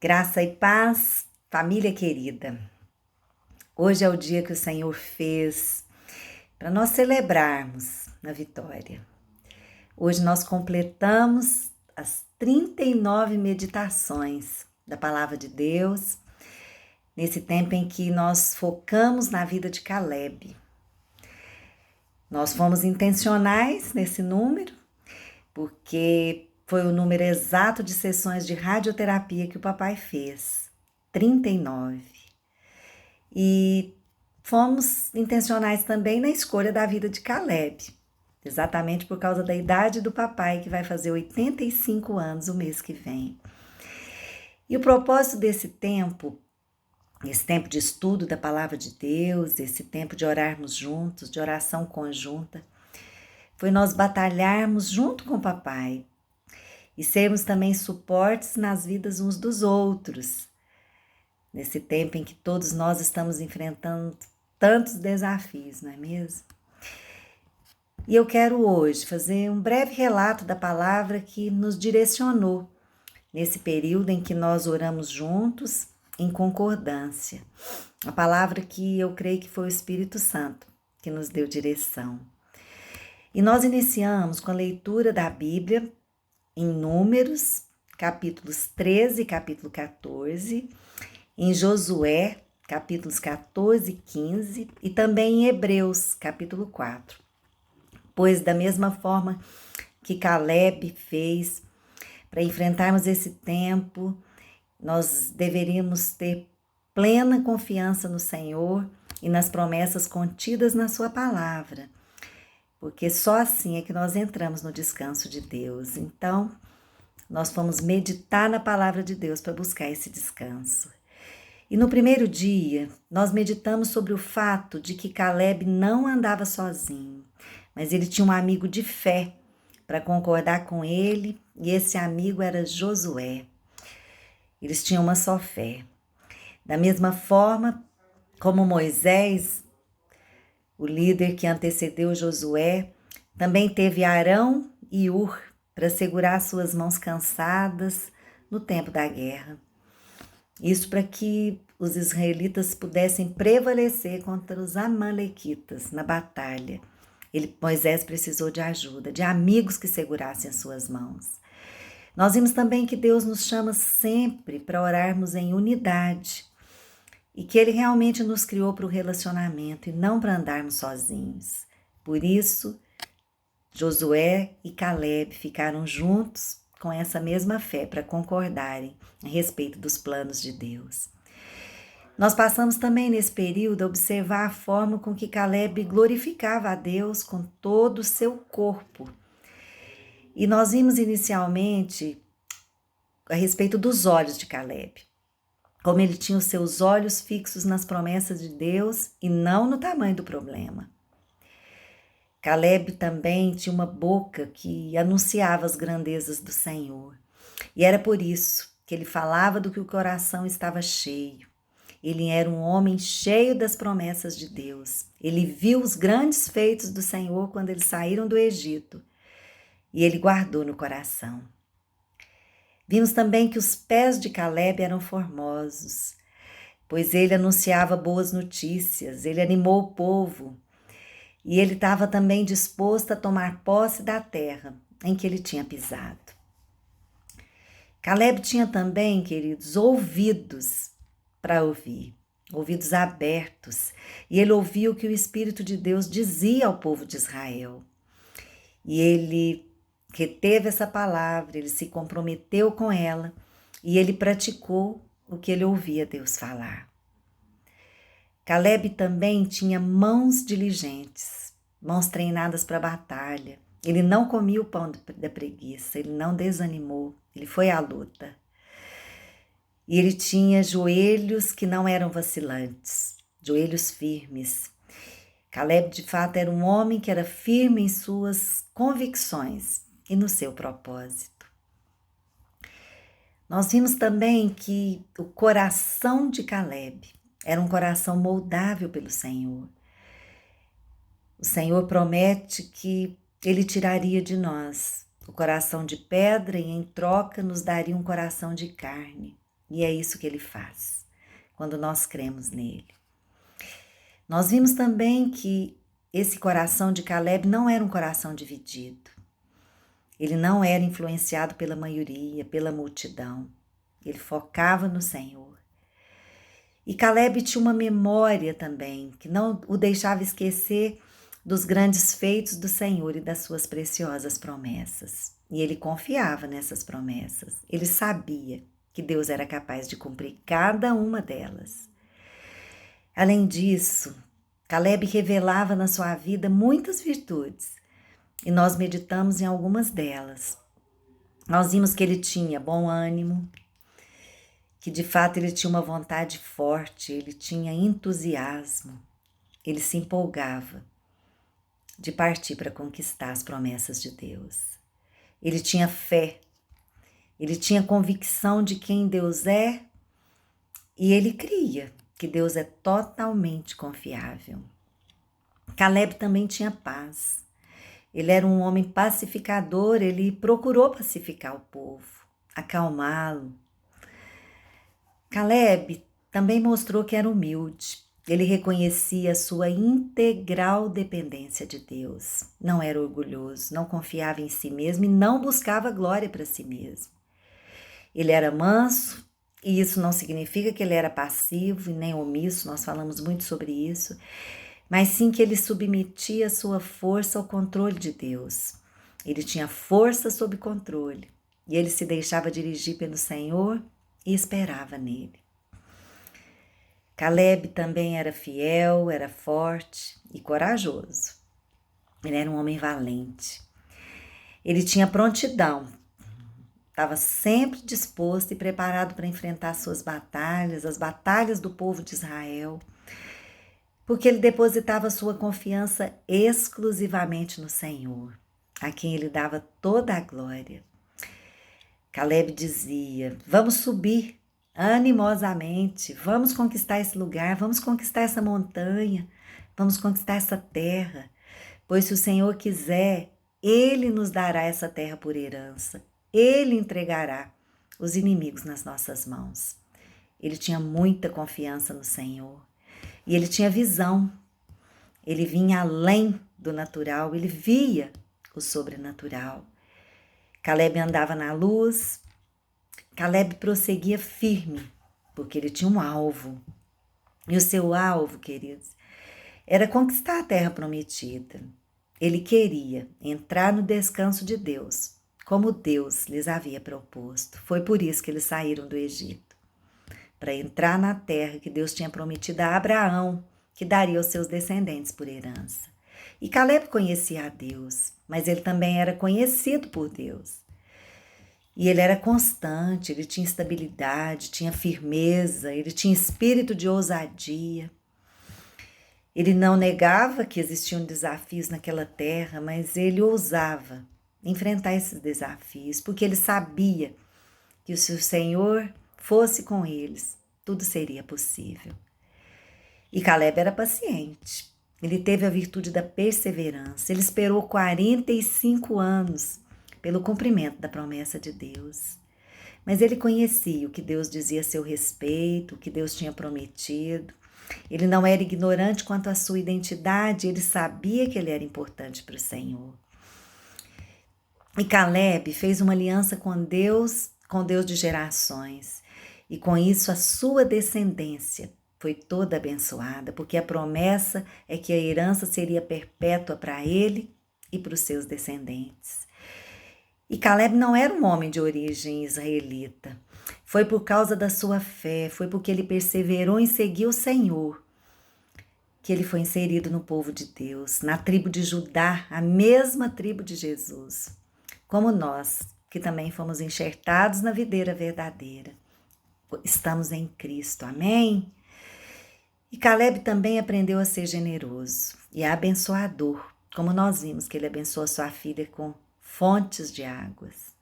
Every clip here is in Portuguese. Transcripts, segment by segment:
Graça e paz, família querida. Hoje é o dia que o Senhor fez para nós celebrarmos a vitória. Hoje nós completamos as 39 meditações da Palavra de Deus, nesse tempo em que nós focamos na vida de Caleb. Nós fomos intencionais nesse número, porque foi o número exato de sessões de radioterapia que o papai fez, 39. E fomos intencionais também na escolha da vida de Caleb, exatamente por causa da idade do papai, que vai fazer 85 anos o mês que vem. E o propósito desse tempo, esse tempo de estudo da palavra de Deus, esse tempo de orarmos juntos, de oração conjunta, foi nós batalharmos junto com o papai e sermos também suportes nas vidas uns dos outros, nesse tempo em que todos nós estamos enfrentando tantos desafios, não é mesmo? E eu quero hoje fazer um breve relato da palavra que nos direcionou nesse período em que nós oramos juntos em concordância. A palavra que eu creio que foi o Espírito Santo que nos deu direção. E nós iniciamos com a leitura da Bíblia em Números, capítulos 13 e capítulo 14, em Josué, capítulos 14 e 15, e também em Hebreus, capítulo 4. Pois da mesma forma que Caleb fez, para enfrentarmos esse tempo, nós deveríamos ter plena confiança no Senhor e nas promessas contidas na sua palavra, porque só assim é que nós entramos no descanso de Deus. Então, nós fomos meditar na palavra de Deus para buscar esse descanso. E no primeiro dia, nós meditamos sobre o fato de que Caleb não andava sozinho, mas ele tinha um amigo de fé para concordar com ele, e esse amigo era Josué. Eles tinham uma só fé. Da mesma forma como Moisés, o líder que antecedeu Josué, também teve Arão e Ur para segurar suas mãos cansadas no tempo da guerra. Isso para que os israelitas pudessem prevalecer contra os amalequitas na batalha. Moisés precisou de ajuda, de amigos que segurassem as suas mãos. Nós vimos também que Deus nos chama sempre para orarmos em unidade e que Ele realmente nos criou para o relacionamento e não para andarmos sozinhos. Por isso, Josué e Caleb ficaram juntos com essa mesma fé para concordarem a respeito dos planos de Deus. Nós passamos também nesse período a observar a forma com que Caleb glorificava a Deus com todo o seu corpo. E nós vimos inicialmente a respeito dos olhos de Caleb, como ele tinha os seus olhos fixos nas promessas de Deus e não no tamanho do problema. Caleb também tinha uma boca que anunciava as grandezas do Senhor. E era por isso que ele falava do que o coração estava cheio. Ele era um homem cheio das promessas de Deus. Ele viu os grandes feitos do Senhor quando eles saíram do Egito. E ele guardou no coração. Vimos também que os pés de Caleb eram formosos, pois ele anunciava boas notícias, ele animou o povo. E ele estava também disposto a tomar posse da terra em que ele tinha pisado. Caleb tinha também, queridos, ouvidos para ouvir, ouvidos abertos. E ele ouvia o que o Espírito de Deus dizia ao povo de Israel. E ele reteve essa palavra, ele se comprometeu com ela e ele praticou o que ele ouvia Deus falar. Caleb também tinha mãos diligentes, mãos treinadas para a batalha. Ele não comia o pão da preguiça, ele não desanimou, ele foi à luta. E ele tinha joelhos que não eram vacilantes, joelhos firmes. Caleb, de fato, era um homem que era firme em suas convicções e no seu propósito. Nós vimos também que o coração de Caleb era um coração moldável pelo Senhor. O Senhor promete que Ele tiraria de nós o coração de pedra e em troca nos daria um coração de carne. E é isso que ele faz, quando nós cremos nele. Nós vimos também que esse coração de Caleb não era um coração dividido. Ele não era influenciado pela maioria, pela multidão. Ele focava no Senhor. E Caleb tinha uma memória também, que não o deixava esquecer dos grandes feitos do Senhor e das suas preciosas promessas. E ele confiava nessas promessas. Ele sabia que Deus era capaz de cumprir cada uma delas. Além disso, Caleb revelava na sua vida muitas virtudes, e nós meditamos em algumas delas. Nós vimos que ele tinha bom ânimo, que de fato ele tinha uma vontade forte, ele tinha entusiasmo, ele se empolgava de partir para conquistar as promessas de Deus. Ele tinha fé, ele tinha convicção de quem Deus é e ele cria que Deus é totalmente confiável. Caleb também tinha paz. Ele era um homem pacificador, ele procurou pacificar o povo, acalmá-lo. Caleb também mostrou que era humilde. Ele reconhecia a sua integral dependência de Deus. Não era orgulhoso, não confiava em si mesmo e não buscava glória para si mesmo. Ele era manso, e isso não significa que ele era passivo e nem omisso, nós falamos muito sobre isso, mas sim que ele submetia a sua força ao controle de Deus. Ele tinha força sob controle e ele se deixava dirigir pelo Senhor e esperava nele. Caleb também era fiel, era forte e corajoso. Ele era um homem valente. Ele tinha prontidão, estava sempre disposto e preparado para enfrentar suas batalhas, as batalhas do povo de Israel, porque ele depositava sua confiança exclusivamente no Senhor, a quem ele dava toda a glória. Caleb dizia: vamos subir animosamente, vamos conquistar esse lugar, vamos conquistar essa montanha, vamos conquistar essa terra, pois se o Senhor quiser, Ele nos dará essa terra por herança, Ele entregará os inimigos nas nossas mãos. Ele tinha muita confiança no Senhor e ele tinha visão, ele vinha além do natural, ele via o sobrenatural. Caleb andava na luz, Caleb prosseguia firme, porque ele tinha um alvo. E o seu alvo, queridos, era conquistar a terra prometida. Ele queria entrar no descanso de Deus, como Deus lhes havia proposto. Foi por isso que eles saíram do Egito, para entrar na terra que Deus tinha prometido a Abraão, que daria aos seus descendentes por herança. E Caleb conhecia a Deus, mas ele também era conhecido por Deus. E ele era constante, ele tinha estabilidade, tinha firmeza, ele tinha espírito de ousadia. Ele não negava que existiam desafios naquela terra, mas ele ousava enfrentar esses desafios, porque ele sabia que se o Senhor fosse com eles, tudo seria possível. E Caleb era paciente, ele teve a virtude da perseverança, ele esperou 45 anos pelo cumprimento da promessa de Deus. Mas ele conhecia o que Deus dizia a seu respeito, o que Deus tinha prometido. Ele não era ignorante quanto à sua identidade, ele sabia que ele era importante para o Senhor. E Caleb fez uma aliança com Deus de gerações. E com isso a sua descendência foi toda abençoada, porque a promessa é que a herança seria perpétua para ele e para os seus descendentes. E Caleb não era um homem de origem israelita. Foi por causa da sua fé, foi porque ele perseverou em seguir o Senhor, que ele foi inserido no povo de Deus, na tribo de Judá, a mesma tribo de Jesus, como nós, que também fomos enxertados na videira verdadeira. Estamos em Cristo, amém? E Caleb também aprendeu a ser generoso e abençoador, como nós vimos que ele abençoou sua filha com fontes de águas.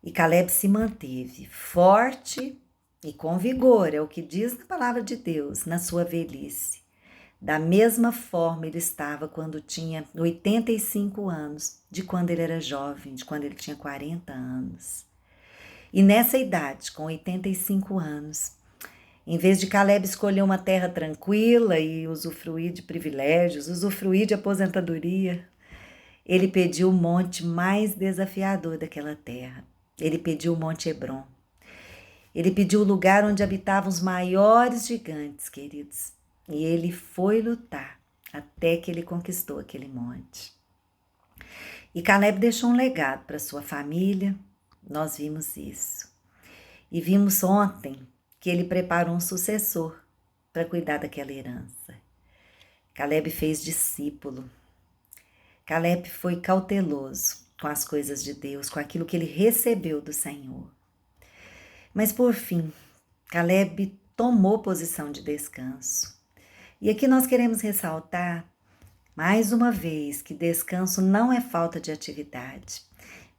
E Caleb se manteve forte e com vigor, é o que diz na palavra de Deus, na sua velhice. Da mesma forma ele estava quando tinha 85 anos, de quando ele era jovem, de quando ele tinha 40 anos. E nessa idade, com 85 anos, em vez de Caleb escolher uma terra tranquila e usufruir de privilégios, usufruir de aposentadoria, ele pediu o monte mais desafiador daquela terra. Ele pediu o Monte Hebron. Ele pediu o lugar onde habitavam os maiores gigantes, queridos. E ele foi lutar até que ele conquistou aquele monte. E Caleb deixou um legado para sua família. Nós vimos isso. E vimos ontem que ele preparou um sucessor para cuidar daquela herança. Caleb fez discípulo. Caleb foi cauteloso com as coisas de Deus, com aquilo que ele recebeu do Senhor. Mas por fim, Caleb tomou posição de descanso. E aqui nós queremos ressaltar, mais uma vez, que descanso não é falta de atividade,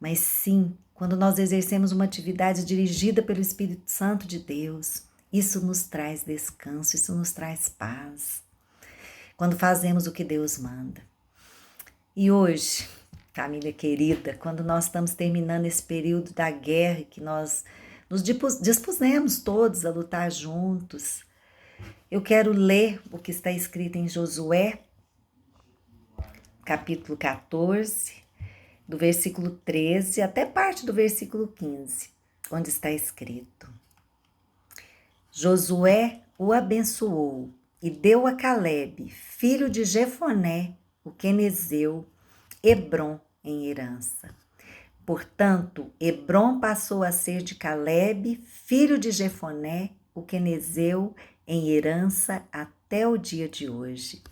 mas sim quando nós exercemos uma atividade dirigida pelo Espírito Santo de Deus. Isso nos traz descanso, isso nos traz paz. Quando fazemos o que Deus manda. E hoje, família querida, quando nós estamos terminando esse período da guerra, que nós nos dispusemos todos a lutar juntos, eu quero ler o que está escrito em Josué, capítulo 14, do versículo 13 até parte do versículo 15, onde está escrito: Josué o abençoou e deu a Caleb, filho de Jefoné, o quenezeu, Hebrom em herança. Portanto, Hebrom passou a ser de Caleb, filho de Jefoné, o quenezeu, em herança até o dia de hoje,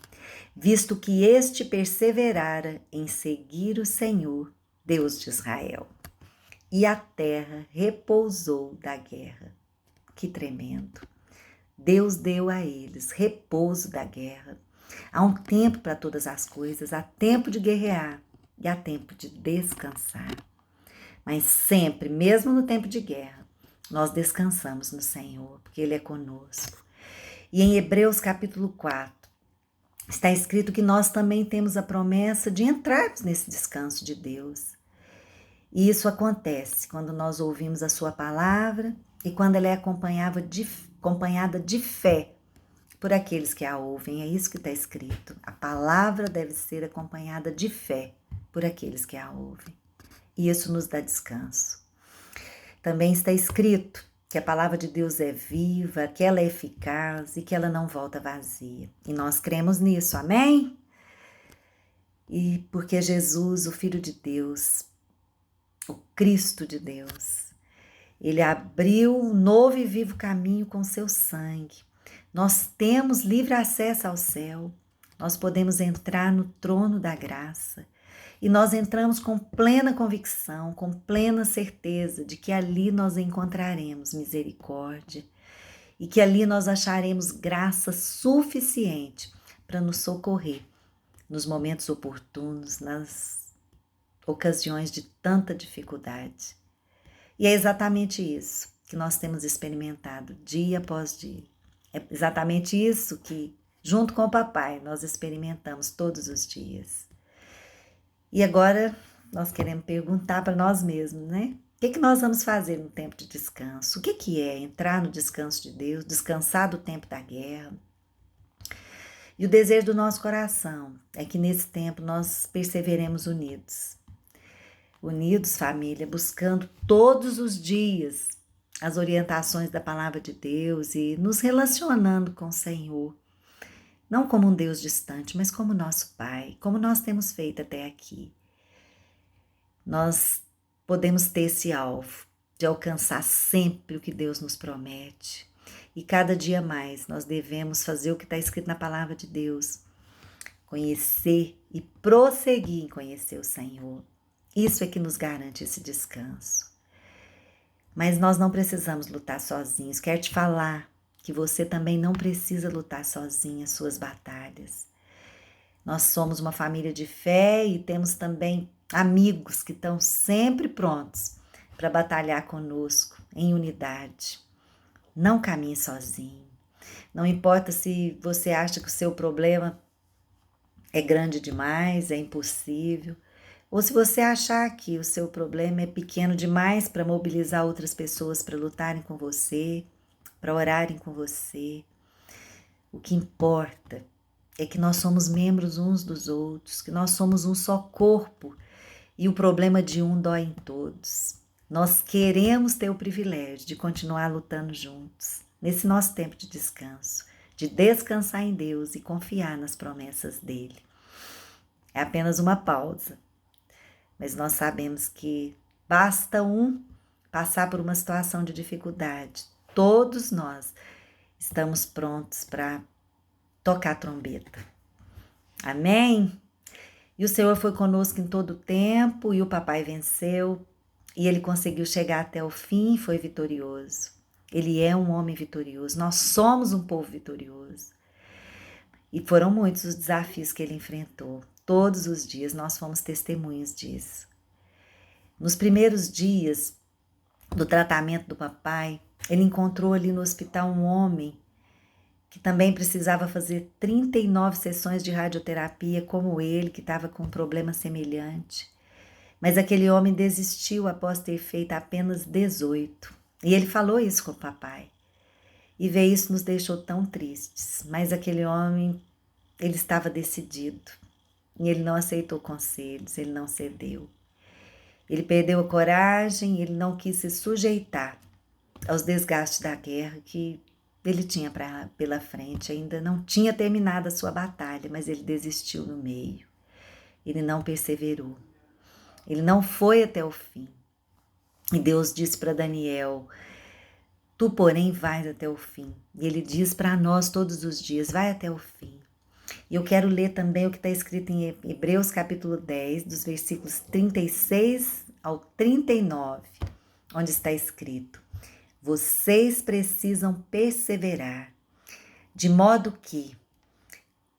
visto que este perseverara em seguir o Senhor, Deus de Israel. E a terra repousou da guerra. Que tremendo! Deus deu a eles repouso da guerra. Há um tempo para todas as coisas, há tempo de guerrear e há tempo de descansar. Mas sempre, mesmo no tempo de guerra, nós descansamos no Senhor, porque Ele é conosco. E em Hebreus capítulo 4, está escrito que nós também temos a promessa de entrarmos nesse descanso de Deus. E isso acontece quando nós ouvimos a sua palavra e quando ela é acompanhada de fé por aqueles que a ouvem. É isso que está escrito. A palavra deve ser acompanhada de fé por aqueles que a ouvem. E isso nos dá descanso. Também está escrito que a palavra de Deus é viva, que ela é eficaz e que ela não volta vazia. E nós cremos nisso, amém? E porque Jesus, o Filho de Deus, o Cristo de Deus, Ele abriu um novo e vivo caminho com seu sangue. Nós temos livre acesso ao céu. Nós podemos entrar no trono da graça. E nós entramos com plena convicção, com plena certeza de que ali nós encontraremos misericórdia e que ali nós acharemos graça suficiente para nos socorrer nos momentos oportunos, nas ocasiões de tanta dificuldade. E é exatamente isso que nós temos experimentado dia após dia. É exatamente isso que, junto com o papai, nós experimentamos todos os dias. E agora nós queremos perguntar para nós mesmos, né? O que nós vamos fazer no tempo de descanso? O que é entrar no descanso de Deus, descansar do tempo da guerra? E o desejo do nosso coração é que nesse tempo nós perseveremos unidos. Unidos, família, buscando todos os dias as orientações da palavra de Deus e nos relacionando com o Senhor. Não como um Deus distante, mas como nosso Pai, como nós temos feito até aqui. Nós podemos ter esse alvo de alcançar sempre o que Deus nos promete. E cada dia mais nós devemos fazer o que está escrito na palavra de Deus. Conhecer e prosseguir em conhecer o Senhor. Isso é que nos garante esse descanso. Mas nós não precisamos lutar sozinhos. Quero te falar que você também não precisa lutar sozinha as suas batalhas. Nós somos uma família de fé e temos também amigos que estão sempre prontos para batalhar conosco em unidade. Não caminhe sozinho. Não importa se você acha que o seu problema é grande demais, é impossível. Ou se você achar que o seu problema é pequeno demais para mobilizar outras pessoas para lutarem com você, para orarem com você, o que importa é que nós somos membros uns dos outros, que nós somos um só corpo e o problema de um dói em todos. Nós queremos ter o privilégio de continuar lutando juntos, nesse nosso tempo de descanso, de descansar em Deus e confiar nas promessas dele. É apenas uma pausa, mas nós sabemos que basta um passar por uma situação de dificuldade. Todos nós estamos prontos para tocar a trombeta. Amém? E o Senhor foi conosco em todo o tempo, e o papai venceu, e ele conseguiu chegar até o fim e foi vitorioso. Ele é um homem vitorioso, nós somos um povo vitorioso. E foram muitos os desafios que ele enfrentou. Todos os dias nós fomos testemunhas disso. Nos primeiros dias do tratamento do papai, ele encontrou ali no hospital um homem que também precisava fazer 39 sessões de radioterapia, como ele, que estava com um problema semelhante. Mas aquele homem desistiu após ter feito apenas 18. E ele falou isso com o papai. E ver isso nos deixou tão tristes. Mas aquele homem, ele estava decidido. E ele não aceitou conselhos, ele não cedeu. Ele perdeu a coragem, ele não quis se sujeitar aos desgastes da guerra que ele tinha pela frente. Ainda não tinha terminado a sua batalha, mas ele desistiu no meio. Ele não perseverou. Ele não foi até o fim. E Deus disse para Daniel: tu, porém, vais até o fim. E ele diz para nós todos os dias: vai até o fim. E eu quero ler também o que está escrito em Hebreus capítulo 10, dos versículos 36 ao 39, onde está escrito: vocês precisam perseverar, de modo que,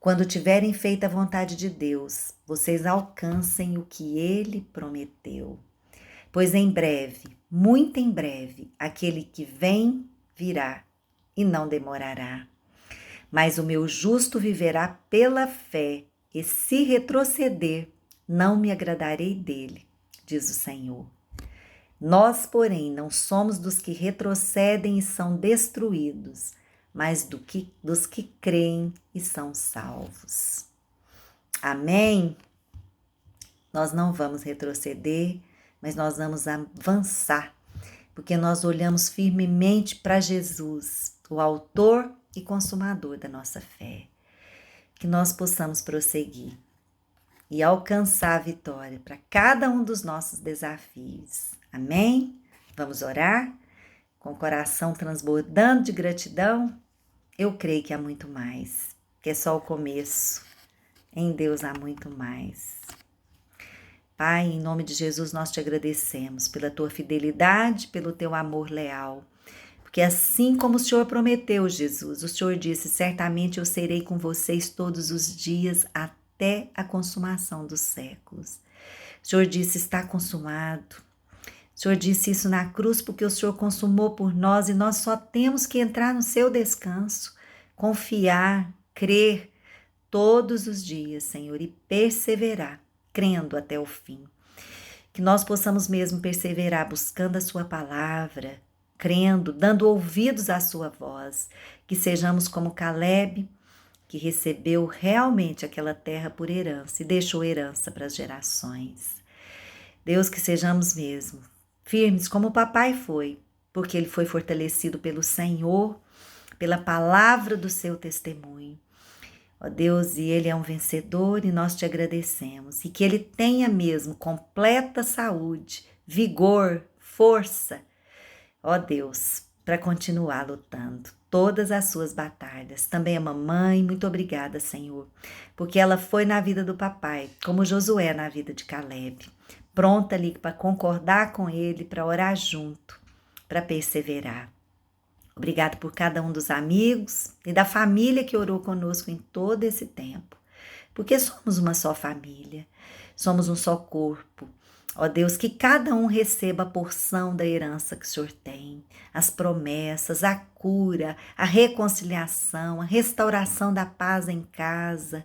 quando tiverem feito a vontade de Deus, vocês alcancem o que Ele prometeu. Pois em breve, muito em breve, aquele que vem virá e não demorará. Mas o meu justo viverá pela fé, e se retroceder, não me agradarei dele, diz o Senhor. Nós, porém, não somos dos que retrocedem e são destruídos, mas dos que creem e são salvos. Amém? Nós não vamos retroceder, mas nós vamos avançar, porque nós olhamos firmemente para Jesus, o autor e consumador da nossa fé. Que nós possamos prosseguir e alcançar a vitória para cada um dos nossos desafios. Amém? Vamos orar? Com o coração transbordando de gratidão? Eu creio que há muito mais, que é só o começo. Em Deus há muito mais. Pai, em nome de Jesus, nós te agradecemos pela tua fidelidade, pelo teu amor leal. Porque assim como o Senhor prometeu, Jesus, o Senhor disse: certamente eu serei com vocês todos os dias até a consumação dos séculos. O Senhor disse: está consumado. O Senhor disse isso na cruz porque o Senhor consumou por nós e nós só temos que entrar no seu descanso, confiar, crer todos os dias, Senhor, e perseverar, crendo até o fim. Que nós possamos mesmo perseverar buscando a sua palavra, crendo, dando ouvidos à sua voz, que sejamos como Caleb, que recebeu realmente aquela terra por herança e deixou herança para as gerações. Deus, que sejamos mesmo firmes como o papai foi, porque ele foi fortalecido pelo Senhor, pela palavra do seu testemunho. Ó Deus, e ele é um vencedor e nós te agradecemos. E que ele tenha mesmo completa saúde, vigor, força, ó Deus, para continuar lutando todas as suas batalhas. Também a mamãe, muito obrigada, Senhor, porque ela foi na vida do papai, como Josué na vida de Caleb, pronta ali para concordar com ele, para orar junto, para perseverar. Obrigado por cada um dos amigos e da família que orou conosco em todo esse tempo, porque somos uma só família, somos um só corpo. Ó Deus, que cada um receba a porção da herança que o Senhor tem, as promessas, a cura, a reconciliação, a restauração da paz em casa,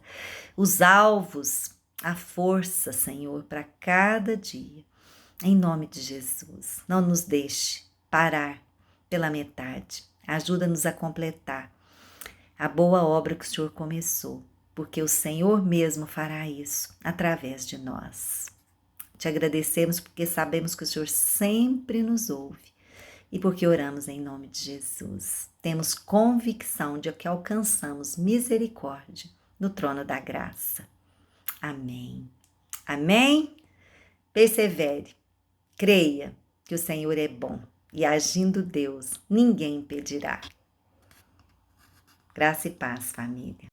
os alvos, a força, Senhor, para cada dia. Em nome de Jesus, não nos deixe parar pela metade. Ajuda-nos a completar a boa obra que o Senhor começou, porque o Senhor mesmo fará isso através de nós. Te agradecemos porque sabemos que o Senhor sempre nos ouve e porque oramos em nome de Jesus. Temos convicção de que alcançamos misericórdia no trono da graça. Amém. Amém? Persevere, creia que o Senhor é bom e agindo Deus, ninguém impedirá. Graça e paz, família.